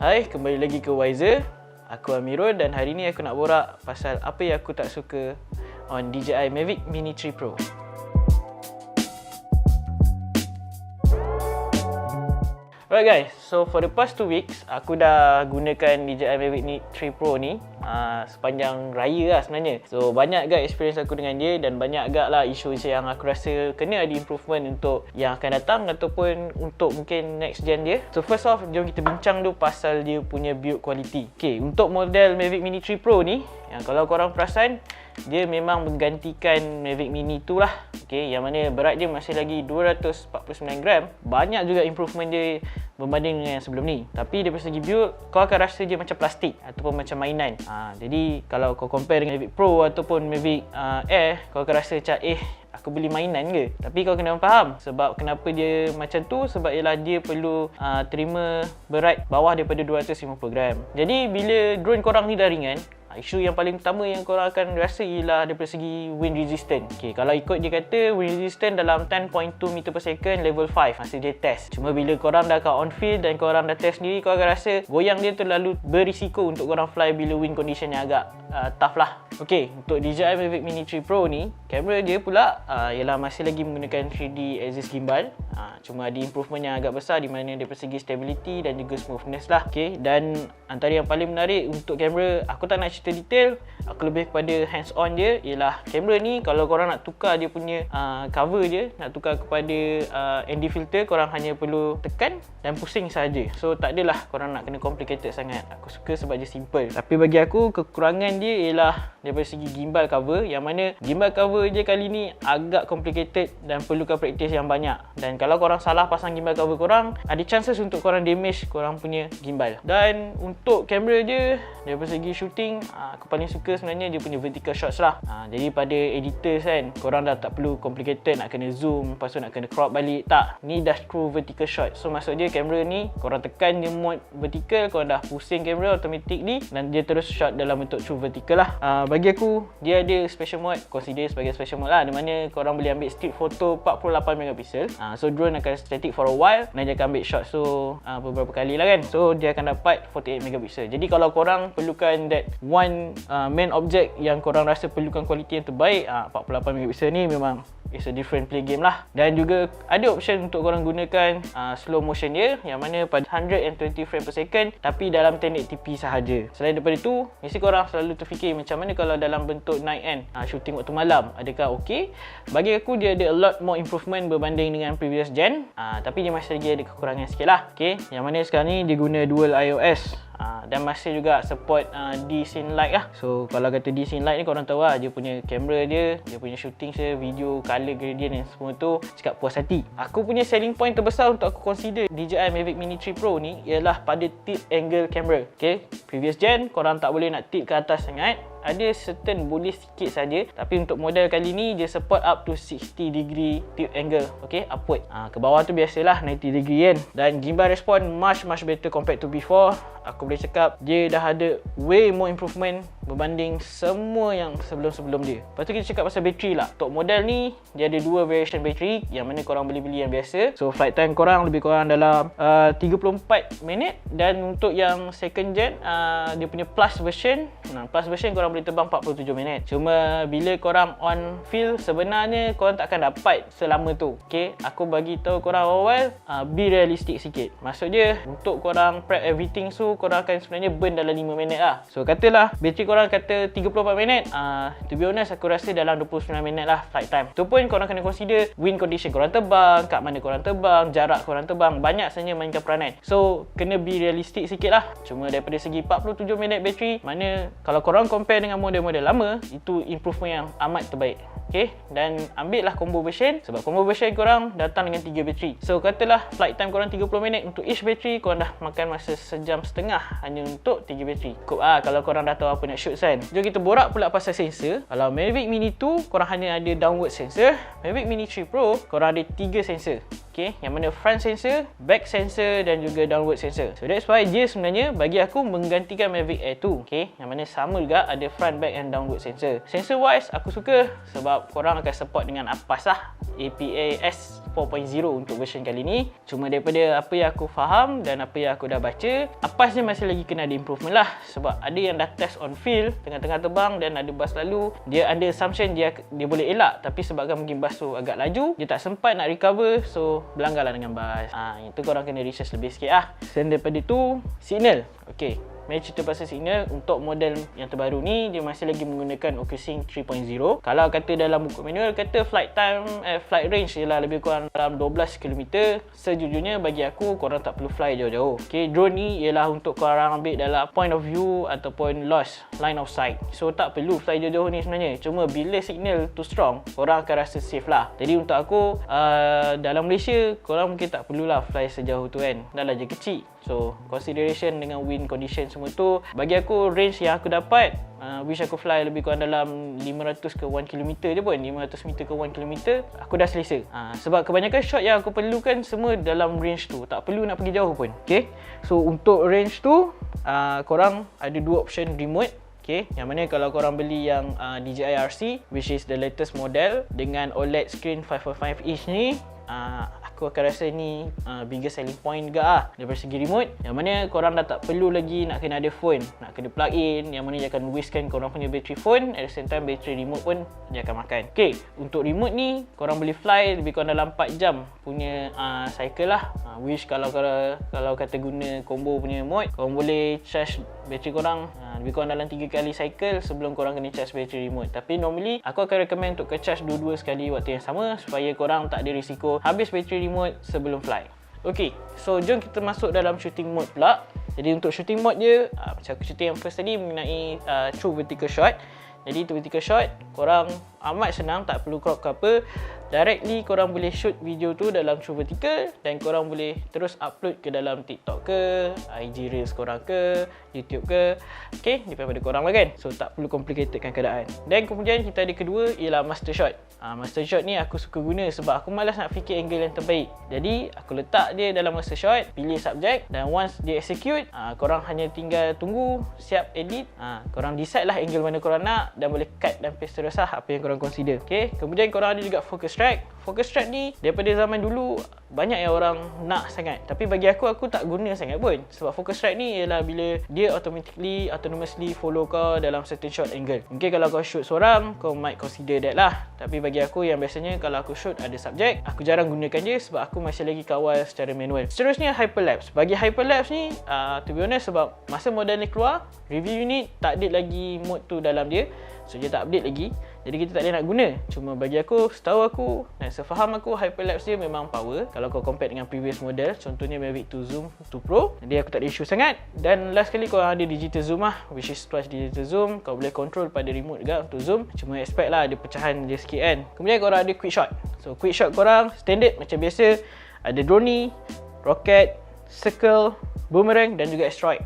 Hai, kembali lagi ke Wiser. Aku Amirul dan hari ni aku nak borak pasal apa yang aku tak suka on DJI Mavic Mini 3 Pro. Alright guys, so for the past 2 weeks aku dah gunakan DJI Mavic Mini 3 Pro ni sepanjang raya lah sebenarnya. So banyak agak experience aku dengan dia dan banyak agak lah isu-isu yang aku rasa kena ada improvement untuk yang akan datang ataupun untuk mungkin next gen dia. So first off, jom kita bincang dulu pasal dia punya build quality. Okay, untuk model Mavic Mini 3 Pro ni, yang kalau korang perasan, dia memang menggantikan Mavic Mini tu lah. Okay, yang mana berat dia masih lagi 249 gram. Banyak juga improvement dia berbanding dengan yang sebelum ni. Tapi dari segi build, kau akan rasa dia macam plastik ataupun macam mainan. Jadi kalau kau compare dengan Mavic Pro ataupun Mavic Air, kau akan rasa macam aku beli mainan ke? Tapi kau kena faham sebab kenapa dia macam tu. Sebab ialah dia perlu terima berat bawah daripada 250 gram. Jadi bila drone korang ni dah ringan, isu yang paling utama yang korang akan rasa ialah daripada segi wind resistant. Okay, kalau ikut dia kata wind resistant dalam 10.2 meter per second level 5 masa dia test. Cuma bila korang dah kat on field dan korang dah test sendiri, korang akan rasa goyang dia terlalu berisiko untuk korang fly bila wind condition yang agak tough lah. Okay, untuk DJI Mavic Mini 3 Pro ni, kamera dia pula ialah masih lagi menggunakan 3D axis gimbal. Cuma ada improvement yang agak besar di mana daripada segi stability dan juga smoothness lah. Okay, dan antara yang paling menarik untuk kamera, aku tak nak cerita detail, aku lebih kepada hands on dia, ialah kamera ni kalau korang nak tukar dia punya cover dia, nak tukar kepada ND filter, korang hanya perlu tekan dan pusing saja. So tak adalah korang nak kena complicated sangat. Aku suka sebab dia simple. Tapi bagi aku, kekurangan dia ialah daripada segi gimbal cover, yang mana gimbal cover je kali ni agak complicated dan perlukan practice yang banyak. Dan kalau korang salah pasang gimbal cover korang, ada chances untuk korang damage korang punya gimbal. Dan untuk kamera dia, daripada segi shooting, aku paling suka sebenarnya dia punya vertical shots lah. Jadi pada editors kan, korang dah tak perlu complicated nak kena zoom, lepas tu nak kena crop balik. Tak, ni dah true vertical shot. So maksud dia kamera ni, korang tekan dia mode vertical, korang dah pusing kamera automatically dan dia terus shot dalam bentuk true vertical lah. Bagi aku, dia ada special mode, consider sebagai special mode lah, di mana korang boleh ambil still photo 48 megapixel. So drone akan static for a while dan dia akan ambil shot beberapa kali lah kan. So dia akan dapat 48 megapixel. Jadi kalau korang perlukan that one main object yang korang rasa perlukan kualiti yang terbaik, 48 megapixel ni memang it's a different play game lah. Dan juga ada option untuk korang gunakan slow motion dia, yang mana pada 120 frame per second tapi dalam 1080p sahaja. Selain daripada tu, mesti korang selalu terfikir macam mana kalau dalam bentuk night end, shooting waktu malam, adakah okey? Bagi aku dia ada a lot more improvement berbanding dengan previous gen, tapi dia masih lagi ada kekurangan sikit lah. Okay, yang mana sekarang ni dia guna dual iOS dan masih juga support D-Scene Lite lah. So kalau kata D-Scene Lite ni, korang tahu lah, dia punya kamera dia punya shooting dia, video, color gradient dan semua tu cakap puas hati. Aku punya selling point terbesar untuk aku consider DJI Mavic Mini 3 Pro ni ialah pada tilt angle camera. Okay, previous gen korang tak boleh nak tilt ke atas sangat, ada certain boleh sikit saja, tapi untuk model kali ni dia support up to 60 degree tilt angle, okay, upward. Ke bawah tu biasalah 90 degree kan. Dan gimbal respond much better compared to before. Aku boleh cakap dia dah ada way more improvement berbanding semua yang sebelum-sebelum dia. Lepas tu kita cakap pasal bateri lah. Untuk model ni dia ada dua variation bateri, yang mana korang boleh beli yang biasa. So flight time korang lebih kurang dalam 34 minit. Dan untuk yang second gen, dia punya plus version korang boleh terbang 47 minit. Cuma bila korang on field, sebenarnya korang tak akan dapat selama tu. Okay, aku bagi tahu korang awal, be realistic sikit. Maksud dia, untuk korang prep everything so korang akan sebenarnya burn dalam 5 minit lah. So katalah bateri korang kata 34 minit, to be honest aku rasa dalam 29 minit lah flight time. Tu pun korang kena consider wind condition korang terbang, kat mana korang terbang, jarak korang terbang, banyak sebenarnya mainkan peranan. So kena be realistic sikit lah. Cuma daripada segi 47 minit bateri, mana kalau korang compare dengan model-model lama, itu improvement yang amat terbaik. Okay, dan ambil lah combo version, sebab combo version korang datang dengan 3 bateri. So katalah flight time korang 30 minit, untuk each bateri korang dah makan masa sejam setengah hanya untuk 3 bateri. Cukup kalau korang dah tahu apa nak shoot kan. Jom kita borak pula pasal sensor. Kalau Mavic Mini 2 korang hanya ada downward sensor, Mavic Mini 3 Pro korang ada 3 sensor. Okay, yang mana front sensor, back sensor dan juga downward sensor. So that's why dia sebenarnya bagi aku menggantikan Mavic Air 2. Okay, yang mana sama juga ada front, back and downward sensor. Sensor wise aku suka sebab sebab korang akan support dengan APAS lah, APAS 4.0 untuk version kali ni. Cuma daripada apa yang aku faham dan apa yang aku dah baca, APAS ni masih lagi kena ada improvement lah. Sebab ada yang dah test on field tengah-tengah terbang dan ada bus lalu, dia under assumption dia boleh elak, tapi sebabkan mungkin bus tu agak laju, dia tak sempat nak recover, so berlanggar lah dengan bus. Itu korang kena research lebih sikit lah. Selain daripada tu, signal. Okay, mari cerita pasal signal. Untuk model yang terbaru ni, dia masih lagi menggunakan OcuSync 3.0. Kalau kata dalam buku manual, kata flight range ialah lebih kurang dalam 12 km. Sejujurnya bagi aku, korang tak perlu fly jauh-jauh. Okay, drone ni ialah untuk korang ambil dalam point of view ataupun lost line of sight. So tak perlu fly jauh-jauh ni sebenarnya. Cuma bila signal tu strong, korang akan rasa safe lah. Jadi untuk aku, dalam Malaysia, korang mungkin tak perlulah fly sejauh tu kan. Dah lah je kecil. So consideration dengan wind condition semua tu, bagi aku range yang aku dapat, wish aku fly lebih kurang dalam 500 ke 1 km je pun, 500 meter ke 1 km, aku dah selesa. Sebab kebanyakan shot yang aku perlukan semua dalam range tu, tak perlu nak pergi jauh pun. Okay, so untuk range tu, korang ada dua option remote. Okay, yang mana kalau korang beli yang DJI RC, which is the latest model dengan OLED screen 5.5 inch ni, aku akan rasa ni biggest selling point juga lah daripada segi remote. Yang mana korang dah tak perlu lagi nak kena ada phone, nak kena plug in, yang mana dia akan wastekan korang punya battery phone. At the same time, battery remote pun dia akan makan. Okay, untuk remote ni, korang boleh fly lebih kurang dalam 4 jam punya cycle lah. Wish kalau kata guna combo punya mode, korang boleh charge battery korang lebih kurang dalam 3 kali cycle sebelum korang kena charge battery remote. Tapi normally, aku akan recommend untuk charge dua-dua sekali waktu yang sama, supaya korang tak ada risiko habis battery remote sebelum fly. Okay, so jom kita masuk dalam shooting mode pula. Jadi untuk shooting mode dia, macam aku cerita yang first tadi mengenai true vertical shot. Jadi itu vertical shot, korang amat senang, tak perlu crop ke apa. Directly korang boleh shoot video tu dalam true vertical dan korang boleh terus upload ke dalam TikTok ke, IG Reels korang ke, YouTube ke. Okay, daripada korang lah kan. So tak perlu complicatedkan keadaan. Dan kemudian kita ada kedua ialah master shot. Master shot ni aku suka guna sebab aku malas nak fikir angle yang terbaik. Jadi aku letak dia dalam master shot, pilih subjek, dan once dia execute, korang hanya tinggal tunggu, siap edit. Korang decide lah angle mana korang nak dan boleh cut dan paste terus lah apa yang korang consider. Okay, kemudian korang ada juga focus track. Focus track ni daripada zaman dulu banyak yang orang nak sangat, tapi bagi aku tak guna sangat pun. Sebab focus track ni ialah bila dia autonomously follow kau dalam certain shot angle. Mungkin kalau kau shoot seorang, kau might consider that lah. Tapi bagi aku yang biasanya kalau aku shoot ada subjek, aku jarang gunakan dia sebab aku masih lagi kawal secara manual. Seterusnya hyperlapse. Bagi hyperlapse ni, to be honest, sebab masa model ni keluar, review unit tak update lagi mode tu dalam dia. So dia tak update lagi, jadi kita tak boleh nak guna. Cuma bagi aku, setahu aku dan sefaham aku, hyperlapse dia memang power kalau kau compare dengan previous model. Contohnya Mavic 2 Zoom 2 Pro, jadi aku tak ada issue sangat. Dan last kali korang ada digital zoom lah, which is twice digital zoom. Kau boleh control pada remote juga untuk zoom. Cuma expect lah ada pecahan dia sikit kan. Kemudian korang ada quick shot. So quick shot korang standard macam biasa, ada drone, rocket, circle, boomerang dan juga asteroid.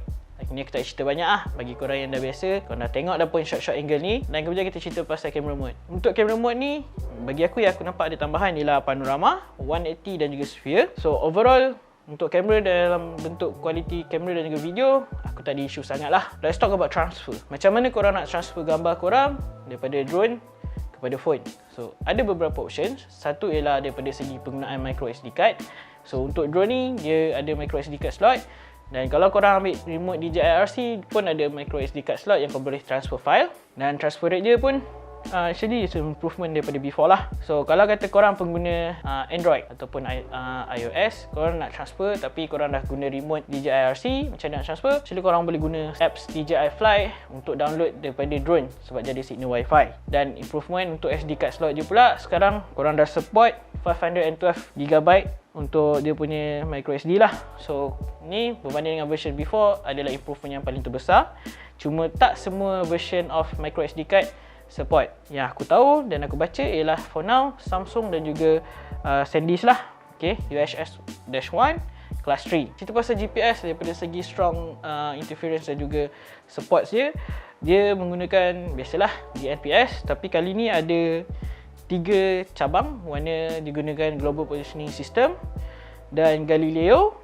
Ini aku tak cerita banyak lah. Bagi korang yang dah biasa, korang dah tengok dah pun shot-shot angle ni. Dan kemudian kita cerita pasal camera mode. Untuk camera mode ni, bagi aku yang aku nampak ada tambahan ialah panorama, 180 dan juga sphere. So overall, untuk kamera dalam bentuk kualiti kamera dan juga video, aku tak ada isu sangat lah. Let's talk about transfer. Macam mana korang nak transfer gambar korang daripada drone kepada phone. So ada beberapa options. Satu ialah daripada segi penggunaan micro SD card. So untuk drone ni, dia ada micro SD card slot. Dan kalau korang ambil remote DJI RC pun ada micro SD card slot yang kau boleh transfer file. Dan transfer rate dia pun actually it's an improvement daripada before lah. So kalau kata korang pengguna Android ataupun iOS, korang nak transfer tapi korang dah guna remote DJI RC, macam nak transfer, actually korang boleh guna apps DJI Fly untuk download daripada drone sebab jadi signal Wi-Fi. Dan improvement untuk SD card slot je pula, sekarang korang dah support 512GB untuk dia punya micro SD lah. So ni berbanding dengan version before adalah improvement yang paling terbesar. Cuma tak semua version of micro SD card support. Yang aku tahu dan aku baca ialah for now Samsung dan juga SanDisk lah. Okay, UHS-1 Class 3. Cerita pasal GPS daripada segi strong interference dan juga support dia menggunakan biasalah GNPS, tapi kali ni ada 3 cabang, mana digunakan Global Positioning System dan Galileo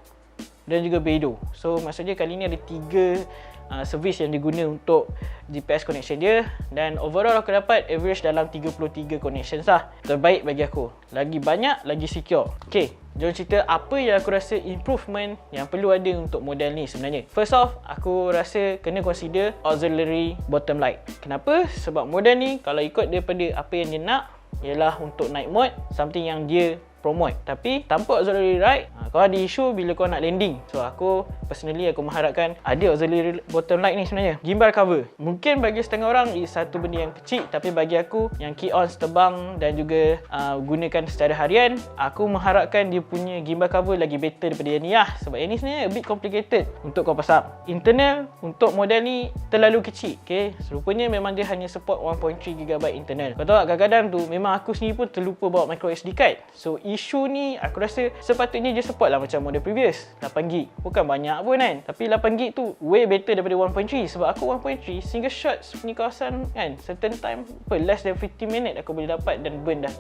dan juga Beidou. So maksudnya kali ni ada 3 servis yang diguna untuk GPS connection dia, dan overall aku dapat average dalam 33 connections lah. Terbaik bagi aku. Lagi banyak, lagi secure. Okay, jom cerita apa yang aku rasa improvement yang perlu ada untuk model ni sebenarnya. First off, aku rasa kena consider auxiliary bottom light. Kenapa? Sebab model ni kalau ikut daripada apa yang dia nak, ialah untuk night mode, something yang dia promote. Tapi tanpa auxiliary light, kau ada isu bila kau nak landing. So aku personally aku mengharapkan ada auxiliary bottom light ni sebenarnya. Gimbal cover, mungkin bagi setengah orang satu benda yang kecil, tapi bagi aku yang key on terbang dan juga gunakan secara harian, aku mengharapkan dia punya gimbal cover lagi better daripada yang ni lah. Sebab yang ni sebenarnya a bit complicated untuk kau pasang. Internal untuk model ni terlalu kecil. Okay, serupanya memang dia hanya support 1.3GB internal. Kau tahu tak, kadang-kadang tu memang aku sendiri pun terlupa bawa micro SD card. So isu ni aku rasa sepatutnya je support lah macam model previous 8GB. Bukan banyak pun kan, tapi 8GB tu way better daripada 1.3. Sebab aku 1.3 single shot punya kawasan kan, certain time less than 50 minit aku boleh dapat dan burn dah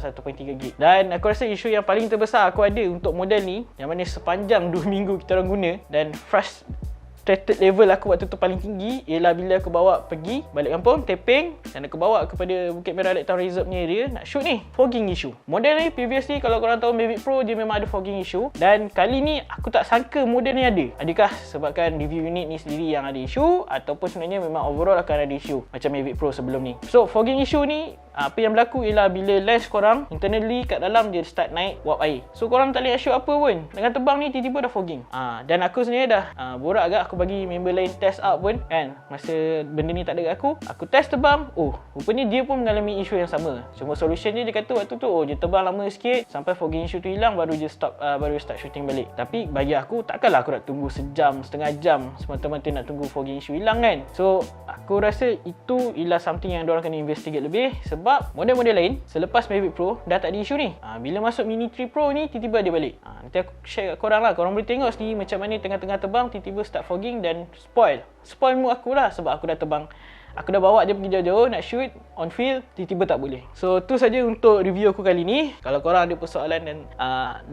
1.3GB. Dan aku rasa isu yang paling terbesar aku ada untuk model ni, yang mana sepanjang 2 minggu kita orang guna, dan frustrated level aku waktu tu paling tinggi, ialah bila aku bawa pergi balik kampung taping dan aku bawa kepada Bukit Merah Lake Town Reserve punya area nak shoot ni, fogging issue. Model ni previously kalau korang tahu Mavic Pro, dia memang ada fogging issue, dan kali ni aku tak sangka model ni ada. Adakah sebabkan review unit ni sendiri yang ada issue, ataupun sebenarnya memang overall akan ada issue macam Mavic Pro sebelum ni. So fogging issue ni, apa yang berlaku ialah bila lens korang internally kat dalam dia start naik wap air. So korang tak boleh shoot apa pun, dengan terbang ni tiba-tiba dah fogging. Dan aku sebenarnya dah borak agak, aku bagi member lain test out pun kan, masa benda ni tak ada kat aku test terbang, rupanya dia pun mengalami isu yang sama. Cuma solution dia kata waktu tu, dia terbang lama sikit sampai fogging issue tu hilang, baru je baru start shooting balik. Tapi bagi aku, takkanlah aku nak tunggu sejam, setengah jam semata-mata nak tunggu fogging issue hilang kan. So aku rasa itu ialah something yang diorang kena investigate lebih, sebab model-model lain selepas Mavic Pro dah tak ada isu ni. Bila masuk Mini 3 Pro ni tiba-tiba dia balik. Nanti aku share kat korang lah, korang boleh tengok sendiri macam mana tengah-tengah terbang tiba-tiba start fogging dan spoil mood aku lah, sebab aku dah terbang, aku dah bawa dia pergi jauh-jauh nak shoot on field, tiba-tiba tak boleh. So tu saja untuk review aku kali ni. Kalau korang ada persoalan dan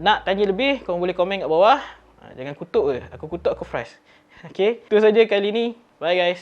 nak tanya lebih, korang boleh komen kat bawah. Jangan kutuk aku kutuk aku frust. Okay, tu saja kali ni. Bye guys.